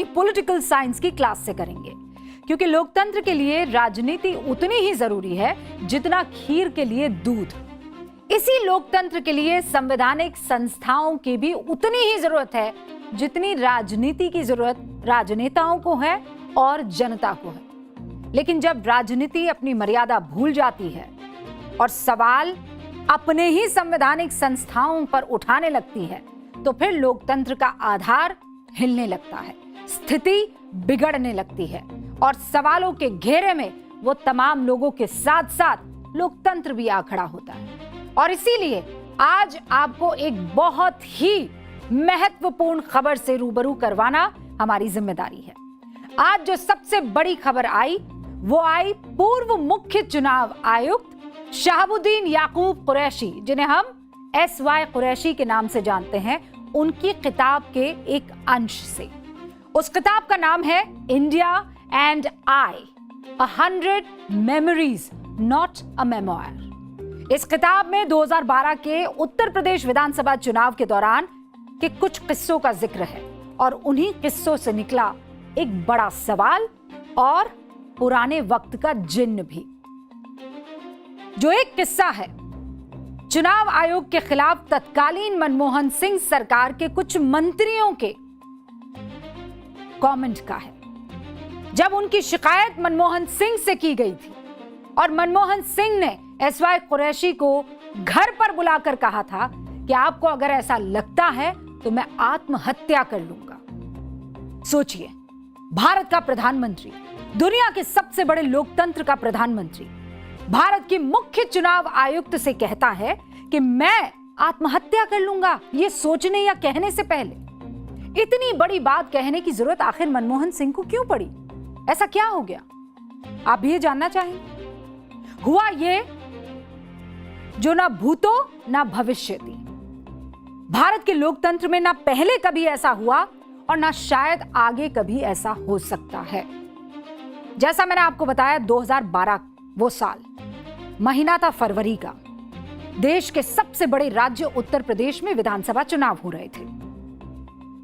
Political science की class से करेंगे, क्योंकि लोकतंत्र के लिए राजनीति उतनी ही जरूरी है जितना खीर के लिए दूध। इसी लोकतंत्र के लिए संवैधानिक संस्थाओं की भी उतनी ही जरूरत है जितनी राजनीति की जरूरत राजनेताओं को है और जनता को है। लेकिन जब राजनीति अपनी मर्यादा भूल जाती है और सवाल अपने ही संवैधानिक संस्थाओं पर उठाने लगती है, तो फिर लोकतंत्र का आधार हिलने लगता है, स्थिति बिगड़ने लगती है और सवालों के घेरे में वो तमाम लोगों के साथ साथ लोकतंत्र भी आ खड़ा होता है। और इसीलिए आज आपको एक बहुत ही महत्वपूर्ण खबर से रूबरू करवाना हमारी जिम्मेदारी है। आज जो सबसे बड़ी खबर आई वो आई पूर्व मुख्य चुनाव आयुक्त शहाबुद्दीन याकूब कुरैशी, जिन्हें हम SY कुरैशी के नाम से जानते हैं, उनकी किताब के एक अंश से। उस किताब का नाम है India and I, 100 memories not a memoir. इस किताब में 2012 के उत्तर प्रदेश विधानसभा चुनाव के दौरान के कुछ किस्सों का जिक्र है और उन्हीं किस्सों से निकला एक बड़ा सवाल और पुराने वक्त का जिन्न भी। जो एक किस्सा है चुनाव आयोग के खिलाफ तत्कालीन मनमोहन सिंह सरकार के कुछ मंत्रियों के कमेंट का है। जब उनकी शिकायत मनमोहन सिंह से की गई थी और मनमोहन सिंह ने SY कुरैशी को घर पर बुलाकर कहा था कि आपको अगर ऐसा लगता है तो मैं आत्महत्या कर लूंगा। सोचिए, भारत का प्रधानमंत्री, दुनिया के सबसे बड़े लोकतंत्र का प्रधानमंत्री, भारत की मुख्य चुनाव आयुक्त से कहता है कि मैं आत्महत्या कर लूंगा, ये सोचने या कहने से पहले। इतनी बड़ी बात कहने की जरूरत आखिर मनमोहन सिंह को क्यों पड़ी? ऐसा क्या हो गया? आप भी ये जानना चाहेंगे। हुआ ये जो ना भूतो ना भविष्यति। भारत के लोकतंत्र में ना पहले कभी ऐसा हुआ और ना शायद आगे कभी ऐसा हो सकता है। जैसा मैंने आपको बताया, 2012 वो साल, महीना था फरवरी का। देश के सबसे बड़े राज्य उत्तर प्रदेश में विधानसभा चुनाव हो रहे थे।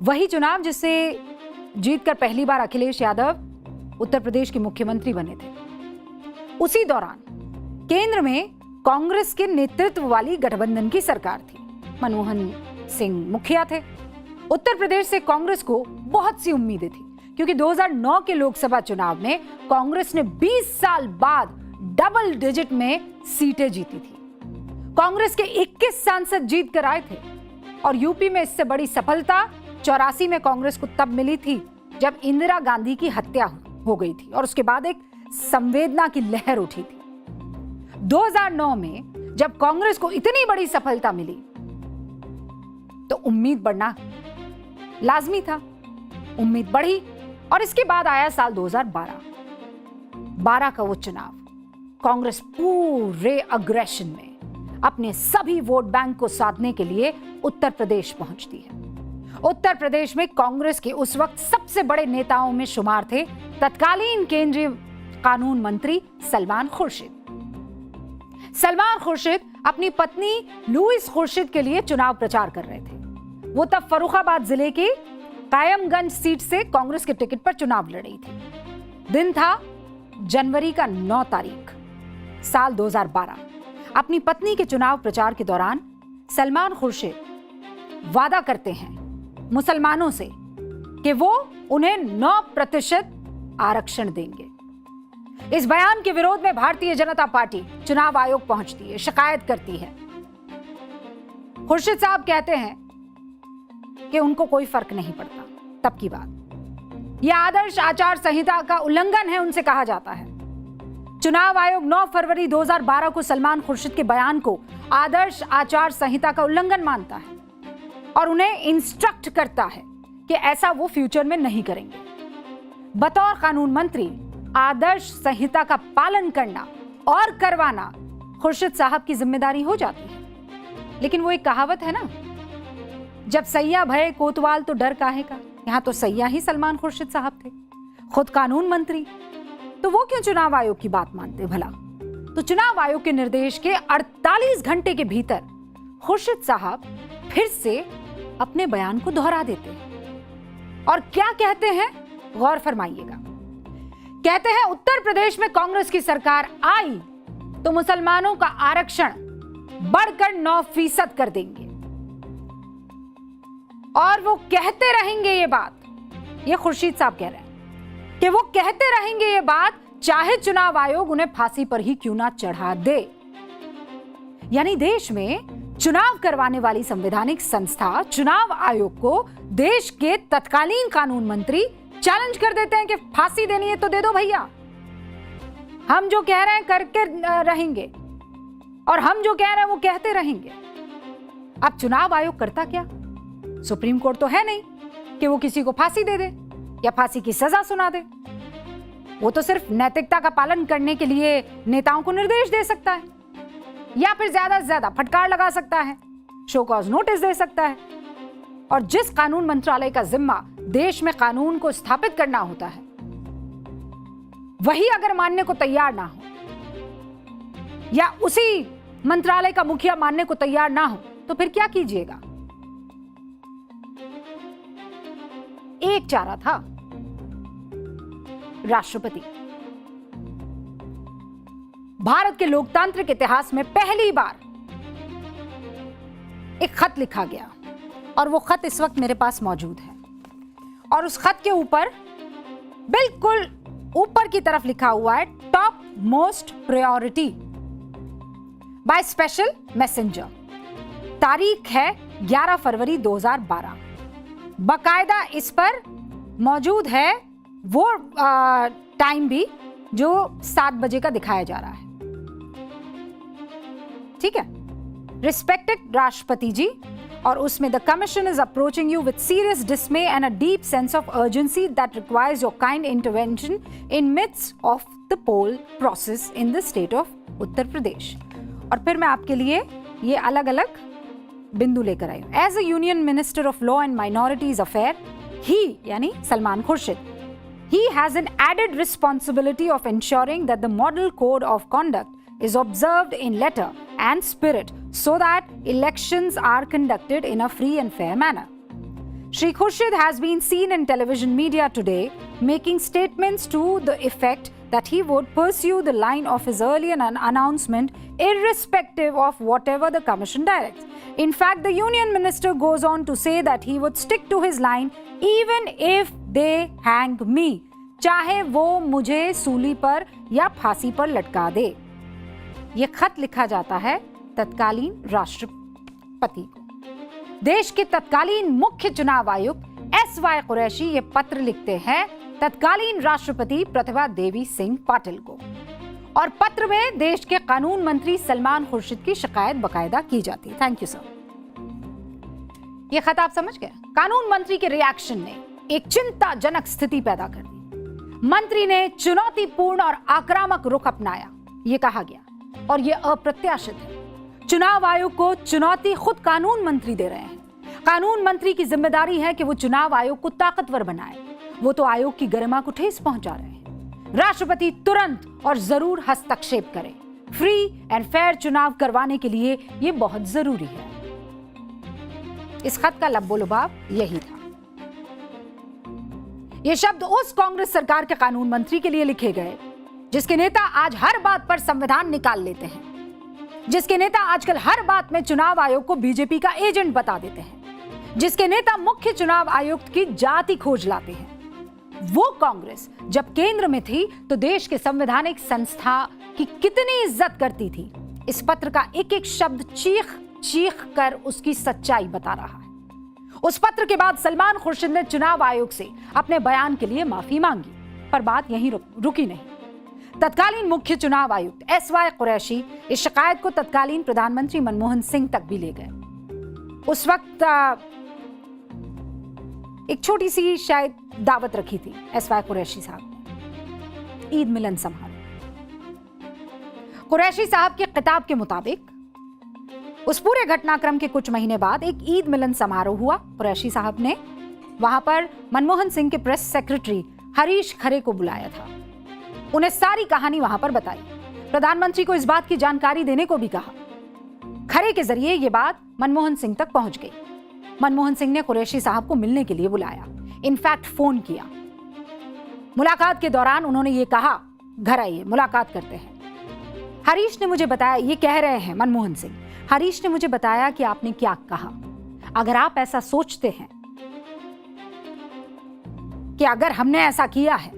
वही चुनाव जिसे जीतकर पहली बार अखिलेश यादव उत्तर प्रदेश के मुख्यमंत्री बने थे। उसी दौरान केंद्र में कांग्रेस के नेतृत्व वाली गठबंधन की सरकार थी। मनमोहन सिंह मुखिया थे। उत्तर प्रदेश से कांग्रेस को बहुत सी उम्मीदें थी, क्योंकि 2009 के लोकसभा चुनाव में कांग्रेस ने 20 साल बाद डबल डिजिट में सीटें जीती थी। कांग्रेस के 21 सांसद जीत कर आए थे और यूपी में इससे बड़ी सफलता 84 में कांग्रेस को तब मिली थी जब इंदिरा गांधी की हत्या हो गई थी और उसके बाद एक संवेदना की लहर उठी थी। 2009 में जब कांग्रेस को इतनी बड़ी सफलता मिली तो उम्मीद बढ़ना लाजमी था। उम्मीद बढ़ी और इसके बाद आया साल 2012 का वो चुनाव। कांग्रेस पूरे अग्रेशन में अपने सभी वोट बैंक को साधने के लिए उत्तर प्रदेश पहुंचती है। उत्तर प्रदेश में कांग्रेस के उस वक्त सबसे बड़े नेताओं में शुमार थे तत्कालीन केंद्रीय कानून मंत्री सलमान खुर्शीद। सलमान खुर्शीद अपनी पत्नी लुईस खुर्शीद के लिए चुनाव प्रचार कर रहे थे। वो तब फर्रुखाबाद जिले के कायमगंज सीट से कांग्रेस के टिकट पर चुनाव लड़ रही थी। दिन था जनवरी का 9 तारीख साल 2012। अपनी पत्नी के चुनाव प्रचार के दौरान सलमान खुर्शीद वादा करते हैं मुसलमानों से कि वो उन्हें 9% आरक्षण देंगे। इस बयान के विरोध में भारतीय जनता पार्टी चुनाव आयोग पहुंचती है, शिकायत करती है। खुर्शीद साहब कहते हैं कि उनको कोई फर्क नहीं पड़ता। तब की बात, यह आदर्श आचार संहिता का उल्लंघन है, उनसे कहा जाता है। चुनाव आयोग 9 फरवरी 2012 को सलमान खुर्शीद के बयान को आदर्श आचार संहिता का उल्लंघन मानता है और उन्हें इंस्ट्रक्ट करता है कि ऐसा वो फ्यूचर में नहीं करेंगे। बतौर कानून मंत्री आदर्श संहिता का पालन करना और करवाना खुर्शीद साहब की जिम्मेदारी हो जाती है। लेकिन वो एक कहावत है ना, जब सैया भय कोतवाल तो डर काहे का। यहां तो सैया ही सलमान खुर्शीद साहब थे, खुद कानून मंत्री, तो वो क्यों चुनाव आयोग की बात मानते भला? तो चुनाव आयोग के निर्देश के 48 घंटे के भीतर खुर्शीद साहब फिर से अपने बयान को दोहरा देते हैं और क्या कहते हैं गौर फरमाइएगा। कहते हैं उत्तर प्रदेश में कांग्रेस की सरकार आई तो मुसलमानों का आरक्षण बढ़कर 9% कर देंगे, और वो कहते रहेंगे ये बात, ये खुर्शीद साहब कह रहे हैं कि वो कहते रहेंगे ये बात चाहे चुनाव आयोग उन्हें फांसी पर ही क्यों ना चढ़ा दे। यानी देश में चुनाव करवाने वाली संवैधानिक संस्था चुनाव आयोग को देश के तत्कालीन कानून मंत्री चैलेंज कर देते हैं कि फांसी देनी है तो दे दो भैया, हम जो कह रहे हैं करके रहेंगे, और हम जो कह रहे हैं वो कहते रहेंगे। अब चुनाव आयोग करता क्या? सुप्रीम कोर्ट तो है नहीं कि वो किसी को फांसी दे दे या फांसी की सजा सुना दे। वो तो सिर्फ नैतिकता का पालन करने के लिए नेताओं को निर्देश दे सकता है, या फिर ज्यादा से ज्यादा फटकार लगा सकता है, शो कॉज नोटिस दे सकता है। और जिस कानून मंत्रालय का जिम्मा देश में कानून को स्थापित करना होता है, वही अगर मानने को तैयार ना हो, या उसी मंत्रालय का मुखिया मानने को तैयार ना हो, तो फिर क्या कीजिएगा? एक चारा था, राष्ट्रपति। भारत के लोकतांत्रिक इतिहास में पहली बार एक खत लिखा गया, और वो खत इस वक्त मेरे पास मौजूद है, और उस खत के ऊपर बिल्कुल ऊपर की तरफ लिखा हुआ है top most priority by special messenger. तारीख है 11 फरवरी 2012। बकायदा इस पर मौजूद है वो टाइम भी जो 7 बजे का दिखाया जा रहा है। ठीक है, रिस्पेक्टेड राष्ट्रपति जी, और उसमें the commission is approaching you with serious dismay and a deep sense of urgency that requires your kind intervention in midst of the poll process in the state of Uttar Pradesh. और फिर मैं आपके लिए ये अलग अलग बिंदु लेकर आई हूं। As a union minister of law and minorities affair, he यानी Salman Khurshid, he has an added responsibility of ensuring that the model code of conduct is observed in letter and spirit so that elections are conducted in a free and fair manner. Shri Khurshid has been seen in television media today making statements to the effect that he would pursue the line of his earlier announcement irrespective of whatever the commission directs. In fact, the union minister goes on to say that he would stick to his line even if they hang me, चाहे वो मुझे सूली पर या फांसी पर लटका दे। ये खत लिखा जाता है तत्कालीन राष्ट्रपति को। देश के तत्कालीन मुख्य चुनाव आयुक्त SY कुरैशी ये पत्र लिखते हैं तत्कालीन राष्ट्रपति प्रतिभा देवी सिंह पाटिल को, और पत्र में देश के कानून मंत्री सलमान खुर्शीद की शिकायत बकायदा की जाती है। Thank you sir. ये खत आप समझ गए? कानून मंत्री के रिएक्शन ने एक चिंताजनक स्थिति पैदा कर दी। मंत्री ने चुनौतीपूर्ण और आक्रामक रुख अपनाया, ये कहा गया, और ये अप्रत्याशित है। चुनाव आयोग को चुनौती खुद कानून मंत्री दे रहे हैं। कानून मंत्री की जिम्मेदारी है कि वो चुनाव आयोग को ताकतवर बनाए, वो तो आयोग की गरिमा को ठेस पहुंचा रहे हैं। राष्ट्रपति तुरंत और जरूर हस्तक्षेप करें। फ्री एंड फेयर चुनाव करवाने के लिए ये बहुत जरूरी है। इस खत का लब्बो-लुबाब यही था। ये शब्द उस कांग्रेस सरकार के कानून मंत्री के लिए लिखे गए जिसके नेता आज हर बात पर संविधान निकाल लेते हैं, जिसके नेता आजकल हर बात में चुनाव आयोग को बीजेपी का एजेंट बता देते हैं, जिसके नेता मुख्य चुनाव आयुक्त की जाति खोज लाते हैं। वो कांग्रेस जब केंद्र में थी तो देश के संवैधानिक संस्था की कितनी इज्जत करती थी, इस पत्र का एक एक शब्द चीख चीख कर उसकी सच्चाई बता रहा है। उस पत्र के बाद सलमान खुर्शीद ने चुनाव आयोग से अपने बयान के लिए माफी मांगी, पर बात यहीं रुकी नहीं। तत्कालीन मुख्य चुनाव आयुक्त SY कुरैशी इस शिकायत को तत्कालीन प्रधानमंत्री मनमोहन सिंह तक भी ले गए। उस वक्त एक छोटी सी शायद दावत रखी थी SY कुरैशी साहब ने, ईद मिलन समारोह। कुरैशी साहब के किताब के मुताबिक उस पूरे घटनाक्रम के कुछ महीने बाद एक ईद मिलन समारोह हुआ। कुरैशी साहब ने वहां पर मनमोहन सिंह के प्रेस सेक्रेटरी हरीश खरे को बुलाया था, उन्हें सारी कहानी वहां पर बताई, प्रधानमंत्री को इस बात की जानकारी देने को भी कहा। खरे के जरिए यह बात मनमोहन सिंह तक पहुंच गई। मनमोहन सिंह ने कुरैशी साहब को मिलने के लिए बुलाया, इनफैक्ट फोन किया। मुलाकात के दौरान उन्होंने ये कहा, घर आइए मुलाकात करते हैं। हरीश ने मुझे बताया, ये कह रहे हैं मनमोहन सिंह, हरीश ने मुझे बताया कि आपने क्या कहा। अगर आप ऐसा सोचते हैं कि अगर हमने ऐसा किया है,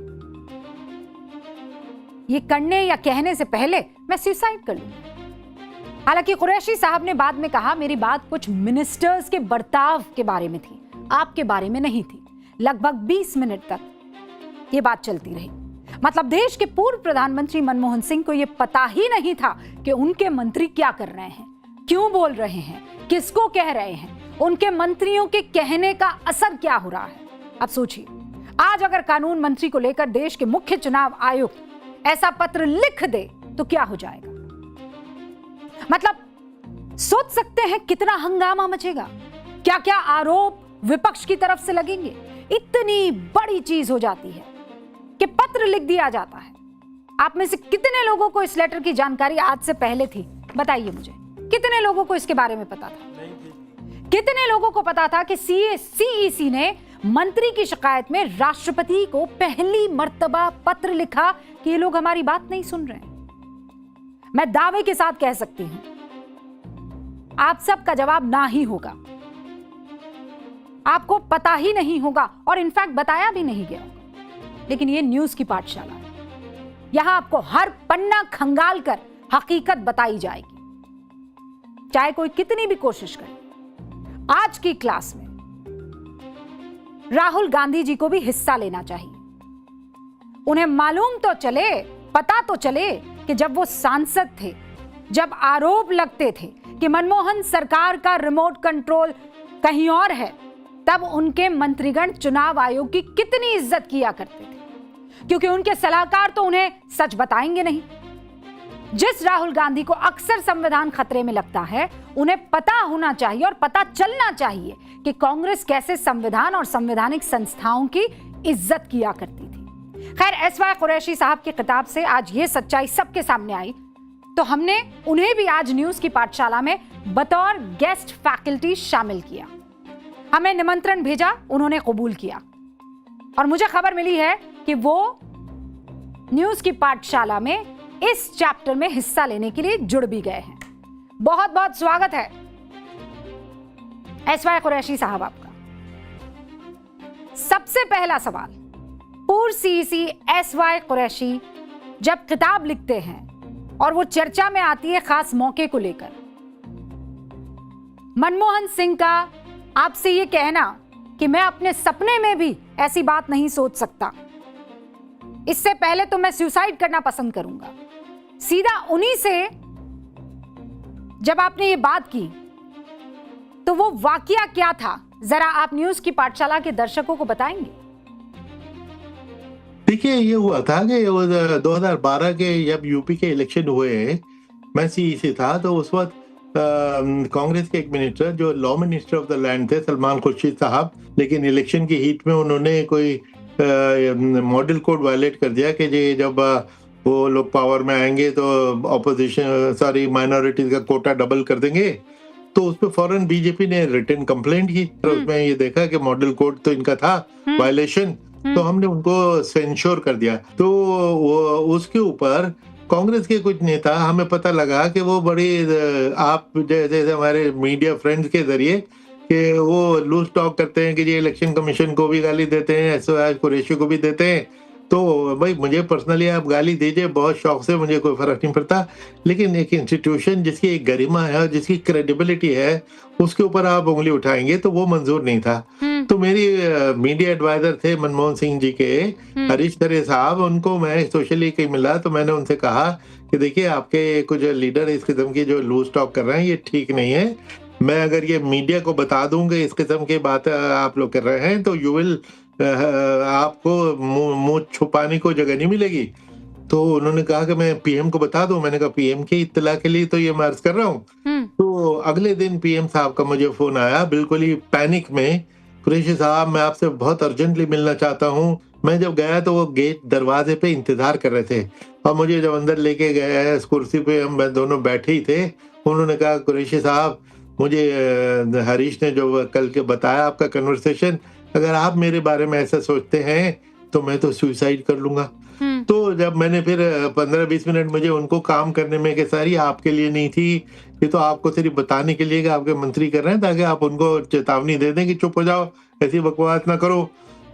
ये करने या कहने से पहले मैं सुसाइड कर लूंगी। हालांकि कुरैशी साहब ने बाद में कहा, मेरी बात कुछ मिनिस्टर्स के बर्ताव के बारे में थी, आपके बारे में नहीं थी। लगभग 20 मिनट तक ये बात चलती रही। मतलब देश के पूर्व प्रधानमंत्री मनमोहन सिंह को यह पता ही नहीं था कि उनके मंत्री क्या कर रहे हैं, क्यों बोल रहे हैं, किसको कह रहे हैं, उनके मंत्रियों के कहने का असर क्या हो रहा है। अब सोचिए, आज अगर कानून मंत्री को लेकर देश के मुख्य चुनाव आयुक्त ऐसा पत्र लिख दे तो क्या हो जाएगा। मतलब सोच सकते हैं कितना हंगामा मचेगा, क्या क्या आरोप विपक्ष की तरफ से लगेंगे। इतनी बड़ी चीज हो जाती है कि पत्र लिख दिया जाता है। आप में से कितने लोगों को इस लेटर की जानकारी आज से पहले थी, बताइए मुझे। कितने लोगों को इसके बारे में पता था? कितने लोगों को पता था कि सीईसी ने मंत्री की शिकायत में राष्ट्रपति को पहली मर्तबा पत्र लिखा कि ये लोग हमारी बात नहीं सुन रहे हैं? मैं दावे के साथ कह सकती हूं, आप सबका जवाब ना ही होगा। आपको पता ही नहीं होगा और इनफैक्ट बताया भी नहीं गया होगा। लेकिन ये न्यूज की पाठशाला है, यहां आपको हर पन्ना खंगाल कर हकीकत बताई जाएगी, चाहे कोई कितनी भी कोशिश करे। आज की क्लास में राहुल गांधी जी को भी हिस्सा लेना चाहिए। उन्हें मालूम तो चले, पता तो चले कि जब वो सांसद थे, जब आरोप लगते थे कि मनमोहन सरकार का रिमोट कंट्रोल कहीं और है, तब उनके मंत्रीगण चुनाव आयोग की कितनी इज्जत किया करते थे, क्योंकि उनके सलाहकार तो उन्हें सच बताएंगे नहीं। जिस राहुल गांधी को अक्सर संविधान खतरे में लगता है, उन्हें पता होना चाहिए और पता चलना चाहिए कि कांग्रेस कैसे संविधान और संवैधानिक संस्थाओं की इज्जत किया करती थी। खैर, एसवाई कुरैशी साहब की किताब से आज ये सच्चाई सबके सामने आई, तो हमने उन्हें भी आज न्यूज की पाठशाला में बतौर गेस्ट फैकल्टी शामिल किया। हमें निमंत्रण भेजा, उन्होंने कबूल किया और मुझे खबर मिली है कि वो न्यूज की पाठशाला में इस चैप्टर में हिस्सा लेने के लिए जुड़ भी गए हैं। बहुत बहुत स्वागत है एसवाई कुरैशी साहब आपका। सबसे पहला सवाल, पूर्व सीईसी एसवाई कुरैशी जब किताब लिखते हैं और वो चर्चा में आती है खास मौके को लेकर, मनमोहन सिंह का आपसे ये कहना कि मैं अपने सपने में भी ऐसी बात नहीं सोच सकता, इससे पहले तो मैं सुसाइड करना पसंद करूंगा, सीधा उन्हीं से जब आपने ये बात की तो वो वाकया क्या था, जरा आप न्यूज की पाठशाला के दर्शकों को बताएंगे? देखिए, ये हुआ था कि 2012 के जब यूपी के इलेक्शन हुए, मैं सीईसी था, तो उस वक्त कांग्रेस के एक मिनिस्टर जो law minister of the land थे, सलमान खुर्शीद साहब, लेकिन इलेक्शन की हीट में उन्होंने कोई मॉडल कोड वायलेट कर दिया कि जब वो लोग पावर में आएंगे तो ऑपोजिशन माइनॉरिटीज का कोटा डबल कर देंगे। तो उस पर फौरन बीजेपी ने रिटन कंप्लेंट की, तो उसमें ये देखा कि मॉडल कोड तो इनका था वायलेशन, तो हमने उनको सेंश्योर कर दिया। तो उसके ऊपर कांग्रेस के कुछ नेता, हमें पता लगा कि वो बड़ी आप जैसे हमारे मीडिया फ्रेंड्स के जरिए कि वो लूज टॉक करते हैं कि ये इलेक्शन कमीशन को भी गाली देते हैं, एसवाई कुरैशी को भी देते हैं। तो भाई, मुझे पर्सनली आप गाली दीजिए, बहुत शौक से, मुझे कोई फर्क नहीं पड़ता, लेकिन एक इंस्टीट्यूशन जिसकी एक गरिमा है और जिसकी क्रेडिबिलिटी है, उसके ऊपर आप उंगली उठाएंगे, तो वो मंजूर नहीं था। तो मेरी मीडिया एडवाइजर थे मनमोहन सिंह जी के हरीश खरे साहब, उनको मैं सोशली कहीं मिला तो मैंने उनसे कहा कि देखिए, आपके कुछ लीडर इस किस्म की जो लूज टॉक कर रहे हैं, ये ठीक नहीं है। मैं अगर ये मीडिया को बता दूंगा इस किस्म की बात आप लोग कर रहे हैं, तो यू विल आपको मुंह छुपाने को जगह नहीं मिलेगी। तो उन्होंने कहा कि मैं पीएम को बता दूं। मैंने कहा पीएम की इत्तला के लिए तो ये मैं अर्ज कर रहा हूँ। तो अगले दिन पीएम साहब का मुझे फोन आया, बिल्कुल ही पैनिक में, कुरैशी साहब मैं आपसे बहुत अर्जेंटली मिलना चाहता हूँ। मैं जब गया तो वो गेट दरवाजे पे इंतजार कर रहे थे और मुझे जब अंदर लेके गए, इस कुर्सी पे हम दोनों बैठे ही थे, उन्होंने कहा कुरैशी साहब, मुझे हरीश ने जो कल के बताया आपका कन्वर्सेशन, अगर आप मेरे बारे में ऐसा सोचते हैं तो तो मैं तो सुसाइड कर लूंगा। तो जब मैंने फिर 15-20 मिनट मुझे उनको काम करने में कि सारी आपके लिए नहीं थी, ये तो आपको सिर्फ बताने के लिए कि आपके मंत्री कर रहे हैं, ताकि आप उनको चेतावनी दे दें कि चुप हो जाओ, ऐसी बकवास ना करो।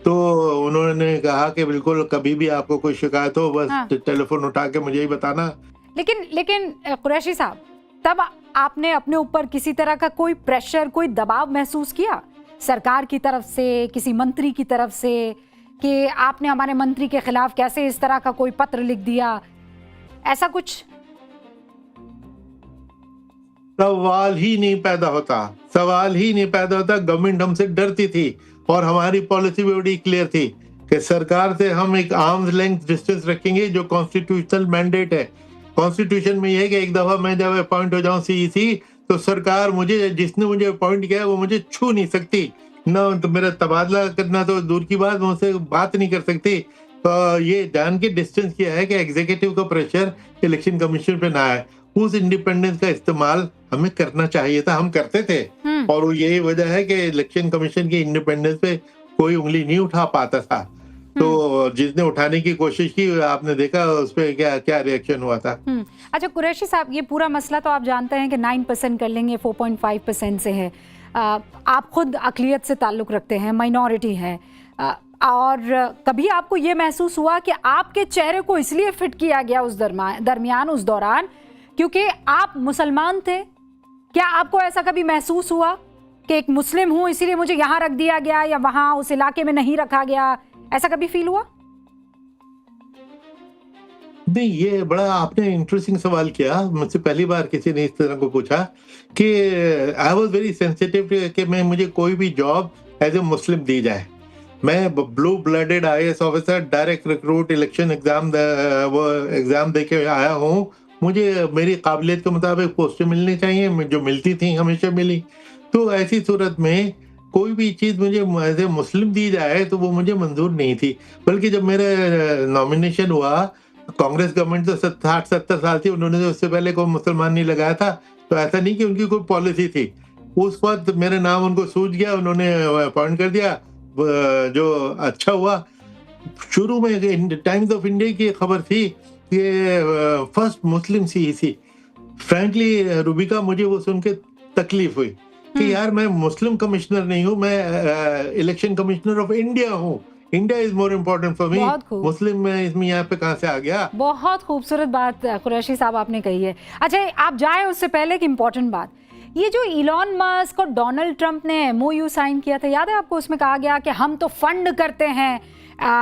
तो उन्होंने कहा कि बिल्कुल, कभी भी आपको कोई शिकायत हो बस टेलीफोन उठा के मुझे ही बताना। लेकिन कुरैशी साहब, तब आपने अपने ऊपर किसी तरह का कोई प्रेशर, कोई दबाव महसूस किया सरकार की तरफ से, किसी मंत्री की तरफ से, कि आपने हमारे मंत्री के खिलाफ कैसे इस तरह का कोई पत्र लिख दिया, ऐसा कुछ? सवाल ही नहीं पैदा होता, सवाल ही नहीं पैदा होता। गवर्नमेंट हमसे डरती थी और हमारी पॉलिसी भी बड़ी क्लियर थी कि सरकार से हम एक आर्म्स लेंथ डिस्टेंस रखेंगे, जो कॉन्स्टिट्यूशनल मैंडेट है। कॉन्स्टिट्यूशन में यह है कि एक दफा मैं जब अपॉइंट हो जाऊं सीईसी, तो सरकार मुझे, जिसने मुझे अपॉइंट किया है, वो मुझे छू नहीं सकती, ना तो मेरा तबादला करना तो दूर की बात, मुझसे बात नहीं कर सकती। तो ये जान के डिस्टेंस किया है कि एग्जीक्यूटिव का प्रेशर इलेक्शन कमीशन पे ना आए। उस इंडिपेंडेंस का इस्तेमाल हमें करना चाहिए था, हम करते थे। और यही वजह है कि इलेक्शन कमीशन की इंडिपेंडेंस पे कोई उंगली नहीं उठा पाता था। तो जिसने उठाने की कोशिश की, आपने देखा उस पर क्या क्या रिएक्शन हुआ था। अच्छा कुरैशी साहब, ये पूरा मसला तो आप जानते हैं कि 9% कर लेंगे, 4.5% से है। आप खुद अक़लियत से ताल्लुक़ रखते हैं, माइनॉरिटी हैं, और कभी आपको ये महसूस हुआ कि आपके चेहरे को इसलिए फिट किया गया उस दरमियान, उस दौरान, क्योंकि आप मुसलमान थे? क्या आपको ऐसा कभी महसूस हुआ कि एक मुस्लिम हूँ इसीलिए मुझे यहाँ रख दिया गया, या वहाँ उस इलाके में नहीं रखा गया? ऐसा कभी फील हुआ? नहीं, ये बड़ा आपने इंटरेस्टिंग सवाल किया। मुझसे पहली बार किसी ने इस तरह को पूछा कि आई वाज वेरी सेंसिटिव कि मुझे कोई भी जॉब एज ए मुस्लिम दी जाए। मैं blue blooded IAS officer, direct recruit, election exam वो एग्जाम दे के आया हूँ। मुझे मेरी काबिलियत के मुताबिक पोस्टें मिलनी चाहिए, जो मिलती थी हमेशा मिली। तो ऐसी सूरत में कोई भी चीज मुझे एज ए मुस्लिम दी जाए तो वो मुझे मंजूर नहीं थी। बल्कि जब मेरा नॉमिनेशन हुआ, कांग्रेस गवर्नमेंट तो 60-70 साल थी, उन्होंने तो उससे पहले कोई मुसलमान नहीं लगाया था। तो ऐसा नहीं कि उनकी कोई पॉलिसी थी। उस वक्त मेरा नाम उनको सूझ गया, उन्होंने अपॉइंट कर दिया, जो अच्छा हुआ। शुरू में टाइम्स ऑफ इंडिया की खबर थी कि first Muslim CEC. Frankly Rubika, मुझे वो सुन के तकलीफ हुई कि यार, मैं मुस्लिम कमिश्नर नहीं हूँ, मैं इलेक्शन कमिश्नर ऑफ इंडिया हूँ। India is more important for me. मुस्लिम में इसमें यहाँ पे कहाँ से आ गया? बहुत खूबसूरत बात कुरैशी साहब आपने कही है। अच्छा, आप जाए उससे पहले एक इम्पोर्टेंट बात, ये जो इलॉन मस्क और डोनाल्ड ट्रंप ने MOU साइन किया था, याद है आपको? उसमें कहा गया कि हम तो फंड करते हैं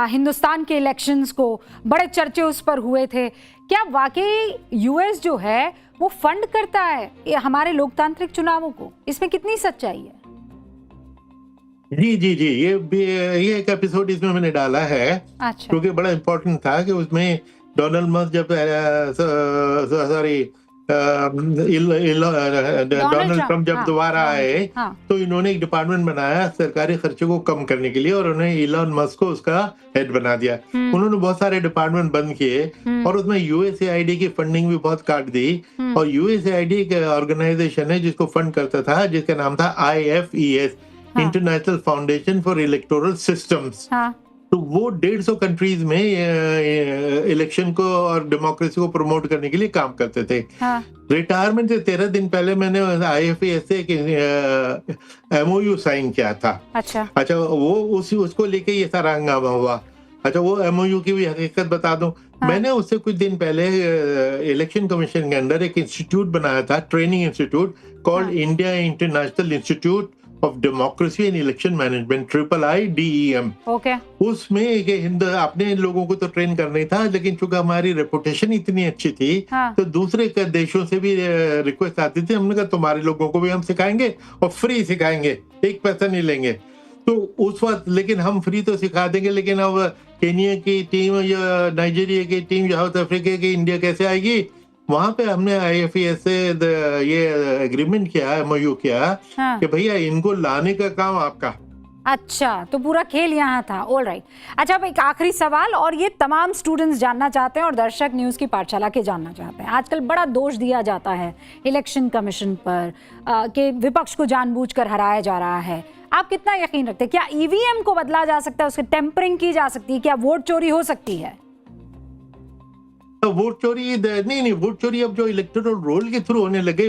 हिंदुस्तान के इलेक्शंस को, बड़े चर्चे उस पर हुए थे। क्या वाकई US जो है वो फंड करता है ये हमारे लोकतांत्रिक चुनावों को? इसमें कितनी सच्चाई है? जी जी जी, ये एक एपिसोड इसमें मैंने डाला है। अच्छा। क्योंकि बड़ा इम्पोर्टेंट था कि उसमें डोनाल्ड मस्क जब डोनाल्ड ट्रंप जब दोबारा आए, तो इन्होंने एक डिपार्टमेंट बनाया सरकारी खर्चे को कम करने के लिए, और उन्होंने इलॉन मस्क को उसका हेड बना दिया। उन्होंने बहुत सारे डिपार्टमेंट बंद किए और उसमें USAID की फंडिंग भी बहुत काट दी। और USAID एक ऑर्गेनाइजेशन है जिसको फंड करता था, जिसका नाम था IFES, international foundation for electoral systems. तो वो 150 कंट्रीज में इलेक्शन को और डेमोक्रेसी को प्रमोट करने के लिए काम करते थे। रिटायरमेंट से 13 दिन पहले मैंने IFES से एक MOU साइन किया था। अच्छा, वो उसको लेके ये सारा हंगामा हुआ। अच्छा, वो MOU की भी हकीकत बता दूं, मैंने उससे कुछ दिन पहले इलेक्शन कमीशन के अंदर एक इंस्टीट्यूट बनाया था, training institute, called India international institute of democracy and election management, IIDEM। उसमें अपने लोगों को तो ट्रेन करना ही था, लेकिन चूंकि हमारी रेपुटेशन इतनी अच्छी थी, तो दूसरे देशों से भी रिक्वेस्ट आती थी। हमने कहा तुम्हारे लोगों को भी हम सिखाएंगे और फ्री सिखाएंगे, एक पैसा नहीं लेंगे। तो उस वक्त, लेकिन हम फ्री तो सिखा देंगे, लेकिन अब केनिया की टीम या नाइजीरिया की टीम, साउथ अफ्रीका की इंडिया कैसे आएगी? वहां पे हमने IFES से ये एग्रीमेंट किया, MOU किया कि भैया इनको लाने का काम आपका, अच्छा, तो पूरा खेल यहाँ था। All right. अच्छा, अब एक आखिरी सवाल, और ये तमाम स्टूडेंट्स जानना चाहते हैं और दर्शक न्यूज़ की पाठशाला के जानना चाहते हैं। आजकल बड़ा दोष दिया जाता है इलेक्शन कमीशन पर कि विपक्ष को जानबूझकर हराया जा रहा है। आप कितना यकीन रखते हैं, क्या ईवीएम को बदला जा सकता है, उसकी टेम्परिंग की जा सकती है, क्या वोट चोरी हो सकती है? वोट चोरी नहीं, वोट चोरी अब जो इलेक्टोरल रोल के थ्रू होने लगे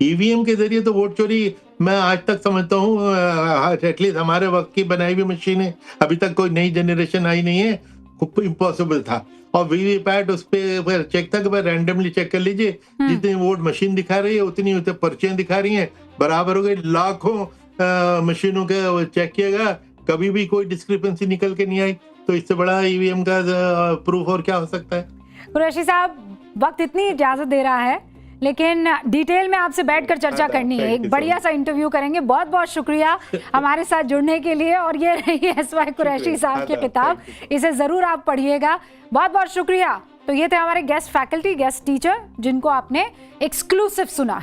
ईवीएम के जरिए तो वोट चोरी मैं आज तक समझता हूँ एटलीस्ट हमारे वक्त की बनाई हुई मशीन है, अभी तक कोई नई जनरेशन आई नहीं है, इम्पॉसिबल था। और वीवीपैट उस पे चेक था कि रैंडमली चेक कर लीजिए, जितनी वोट मशीन दिखा रही है उतनी पर्चियां दिखा रही हैं, बराबर हो गई। लाखों मशीनों का चेक किया गया, कभी भी कोई डिस्क्रिपेंसी निकल के नहीं आई। तो इससे बड़ा ईवीएम का प्रूफ और क्या हो सकता है? कुरैशी साहब, वक्त इतनी इजाजत दे रहा है, लेकिन डिटेल में आपसे बैठकर चर्चा करनी है, एक बढ़िया सा इंटरव्यू करेंगे। बहुत बहुत शुक्रिया हमारे साथ जुड़ने के लिए। और ये रही एसवाई कुरैशी साहब की किताब, इसे जरूर आप पढ़िएगा। बहुत बहुत शुक्रिया। तो ये थे हमारे गेस्ट फैकल्टी, गेस्ट टीचर, जिनको आपने एक्सक्लूसिव सुना।